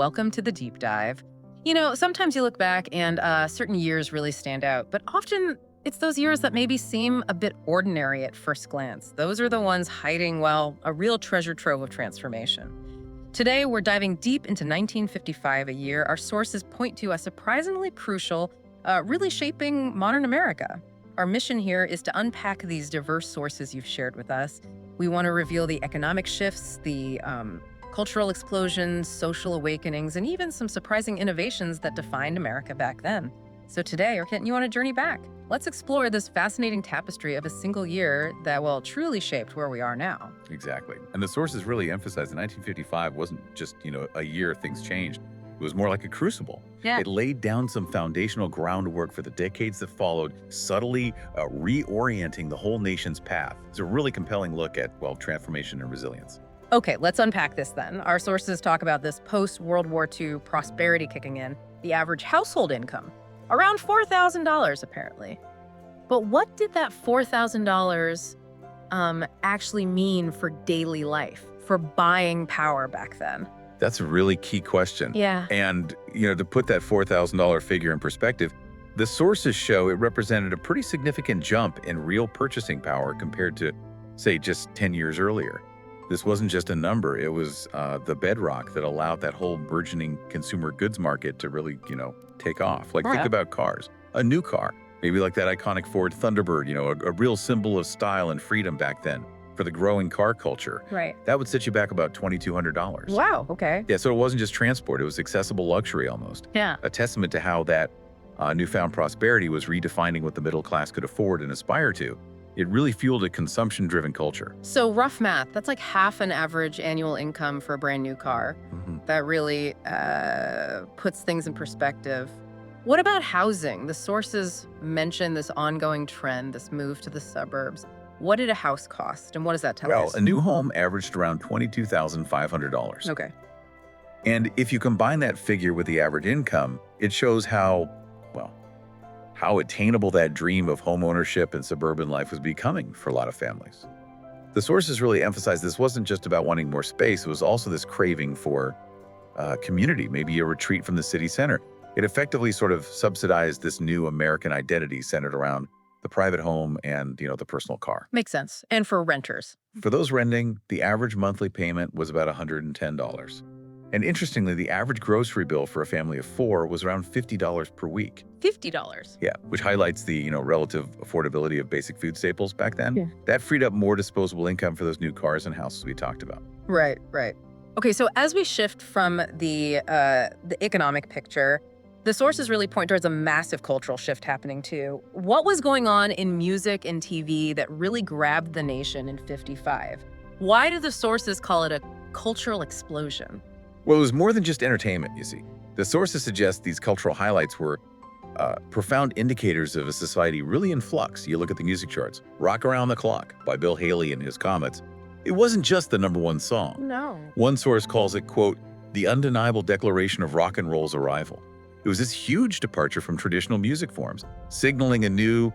welcome to the deep dive. You know, sometimes you look back and certain years really stand out, but often it's those years that maybe seem a bit ordinary at first glance. Those are the ones hiding, well, a real treasure trove of transformation. Today, we're diving deep into 1955, a year our sources point to as surprisingly crucial, really shaping modern America. Our mission here is to unpack these diverse sources you've shared with us. We want to reveal the economic shifts, the cultural explosions, social awakenings, and even some surprising innovations that defined America back then. So today, we're taking you on a journey back. Let's explore this fascinating tapestry of a single year that, well, truly shaped where we are now. Exactly. And the sources really emphasize that 1955 wasn't just, a year things changed. It was more like a crucible. Yeah. It laid down some foundational groundwork for the decades that followed, subtly reorienting the whole nation's path. It's a really compelling look at, transformation and resilience. Okay, let's unpack this then. Our sources talk about this post-World War II prosperity kicking in, the average household income, around $4,000 apparently. But what did that $4,000 actually mean for daily life, for buying power back then? That's a really key question. Yeah. And, to put that $4,000 figure in perspective, the sources show it represented a pretty significant jump in real purchasing power compared to, say, just 10 years earlier. This wasn't just a number. It was the bedrock that allowed that whole burgeoning consumer goods market to really, take off. Like, think about cars. A new car, maybe like that iconic Ford Thunderbird, a real symbol of style and freedom back then for the growing car culture. Right. That would set you back about $2,200. Wow, okay. Yeah, so it wasn't just transport. It was accessible luxury almost. Yeah. A testament to how that newfound prosperity was redefining what the middle class could afford and aspire to. It really fueled a consumption-driven culture. So rough math, that's like half an average annual income for a brand new car. Mm-hmm. That really puts things in perspective. What about housing? The sources mention this ongoing trend, this move to the suburbs. What did a house cost, and what does that tell us? Well, a new home averaged around $22,500. Okay. And if you combine that figure with the average income, it shows how attainable that dream of home ownership and suburban life was becoming for a lot of families. The sources really emphasized this wasn't just about wanting more space, it was also this craving for community, maybe a retreat from the city center. It effectively sort of subsidized this new American identity centered around the private home and, the personal car. Makes sense. And for renters? For those renting, the average monthly payment was about $110. And interestingly, the average grocery bill for a family of four was around $50 per week. $50? Yeah, which highlights the, relative affordability of basic food staples back then. Yeah. That freed up more disposable income for those new cars and houses we talked about. Right. Okay, so as we shift from the economic picture, the sources really point towards a massive cultural shift happening too. What was going on in music and TV that really grabbed the nation in '55? Why do the sources call it a cultural explosion? Well, it was more than just entertainment, you see. The sources suggest these cultural highlights were profound indicators of a society really in flux. You look at the music charts. Rock Around the Clock by Bill Haley and his Comets. It wasn't just the #1 song. No. One source calls it, quote, the undeniable declaration of rock and roll's arrival. It was this huge departure from traditional music forms, signaling a new,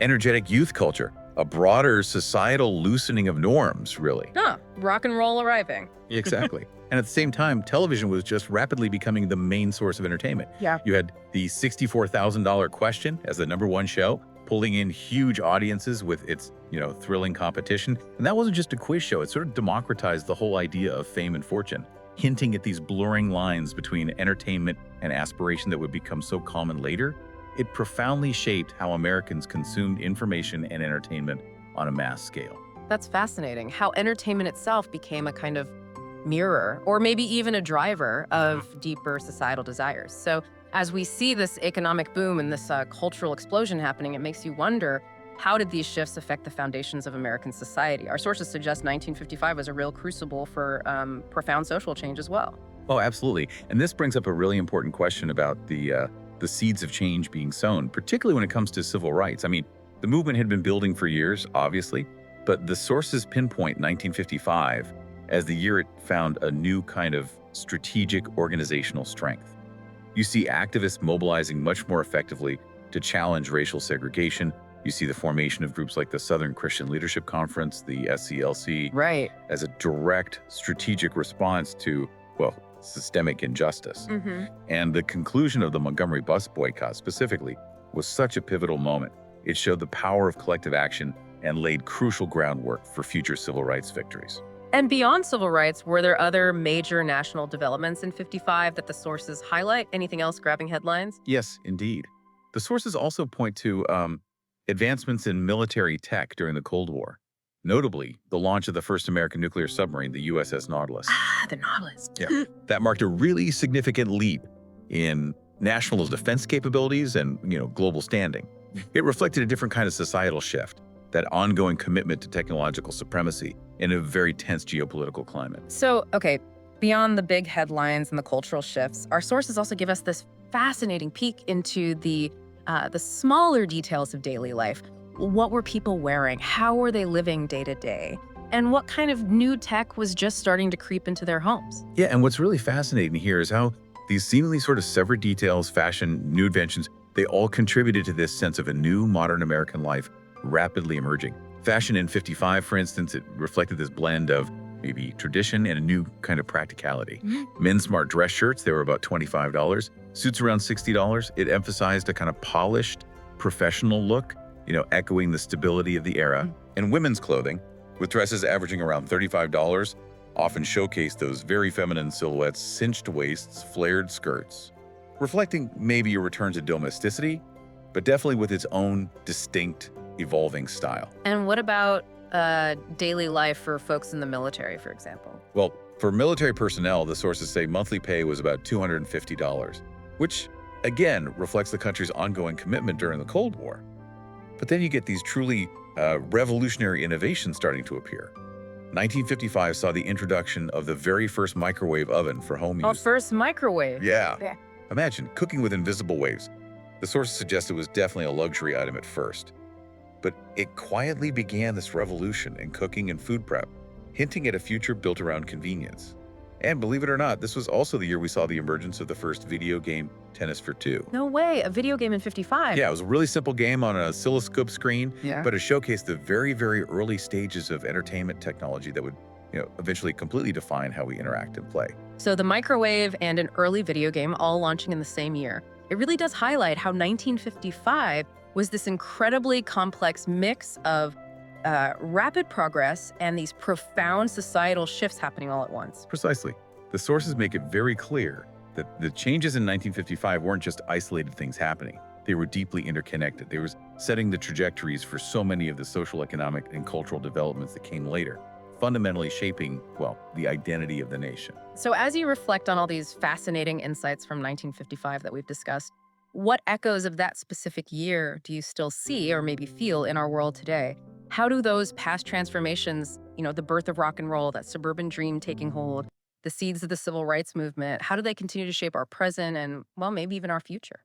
energetic youth culture, a broader societal loosening of norms, really. Rock and roll arriving. Exactly. And at the same time, television was just rapidly becoming the main source of entertainment. Yeah. You had the $64,000 Question as the #1 show, pulling in huge audiences with its, thrilling competition. And that wasn't just a quiz show. It sort of democratized the whole idea of fame and fortune, hinting at these blurring lines between entertainment and aspiration that would become so common later. It profoundly shaped how Americans consumed information and entertainment on a mass scale. That's fascinating, how entertainment itself became a kind of mirror, or maybe even a driver of deeper societal desires. So as we see this economic boom and this cultural explosion happening, it makes you wonder, how did these shifts affect the foundations of American society? Our sources suggest 1955 was a real crucible for profound social change as well. Oh, absolutely. And this brings up a really important question about the seeds of change being sown, particularly when it comes to civil rights. I mean, the movement had been building for years, obviously, but the sources pinpoint 1955 as the year it found a new kind of strategic organizational strength. You see activists mobilizing much more effectively to challenge racial segregation. You see the formation of groups like the Southern Christian Leadership Conference, the SCLC, Right. as a direct strategic response to, systemic injustice. Hmm. And the conclusion of the Montgomery Bus Boycott specifically was such a pivotal moment. It showed the power of collective action and laid crucial groundwork for future civil rights victories. And beyond civil rights, were there other major national developments in 55 that the sources highlight? Anything else grabbing headlines? Yes, indeed. The sources also point to advancements in military tech during the Cold War, notably the launch of the first American nuclear submarine, the USS Nautilus. Ah, the Nautilus. Yeah. That marked a really significant leap in national defense capabilities and, global standing. It reflected a different kind of societal shift, that ongoing commitment to technological supremacy in a very tense geopolitical climate. So, okay, beyond the big headlines and the cultural shifts, our sources also give us this fascinating peek into the smaller details of daily life. What were people wearing? How were they living day to day? And what kind of new tech was just starting to creep into their homes? Yeah, and what's really fascinating here is how these seemingly sort of separate details, fashion, new inventions, they all contributed to this sense of a new modern American life rapidly emerging. Fashion in 55, for instance, it reflected this blend of maybe tradition and a new kind of practicality. Men's smart dress shirts, they were about $25. Suits around $60. It emphasized a kind of polished, professional look, echoing the stability of the era. And women's clothing, with dresses averaging around $35, often showcased those very feminine silhouettes, cinched waists, flared skirts, reflecting maybe a return to domesticity, but definitely with its own distinct, evolving style. And what about daily life for folks in the military, for example? Well, for military personnel, the sources say monthly pay was about $250, which again reflects the country's ongoing commitment during the Cold War. But then you get these truly revolutionary innovations starting to appear. 1955 saw the introduction of the very first microwave oven for home Oh, use. first microwave. Yeah. Imagine cooking with invisible waves. The sources suggest it was definitely a luxury item at first. But it quietly began this revolution in cooking and food prep, hinting at a future built around convenience. And believe it or not, this was also the year we saw the emergence of the first video game, Tennis for Two. No way, a video game in 55. Yeah, it was a really simple game on an oscilloscope screen, Yeah. but it showcased the very, very early stages of entertainment technology that would, eventually completely define how we interact and play. So the microwave and an early video game all launching in the same year. It really does highlight how 1955 was this incredibly complex mix of rapid progress and these profound societal shifts happening all at once. Precisely. The sources make it very clear that the changes in 1955 weren't just isolated things happening. They were deeply interconnected. They were setting the trajectories for so many of the social, economic, and cultural developments that came later, fundamentally shaping, the identity of the nation. So as you reflect on all these fascinating insights from 1955 that we've discussed, what echoes of that specific year do you still see or maybe feel in our world today? How do those past transformations, the birth of rock and roll, that suburban dream taking hold, the seeds of the civil rights movement, how do they continue to shape our present and, maybe even our future?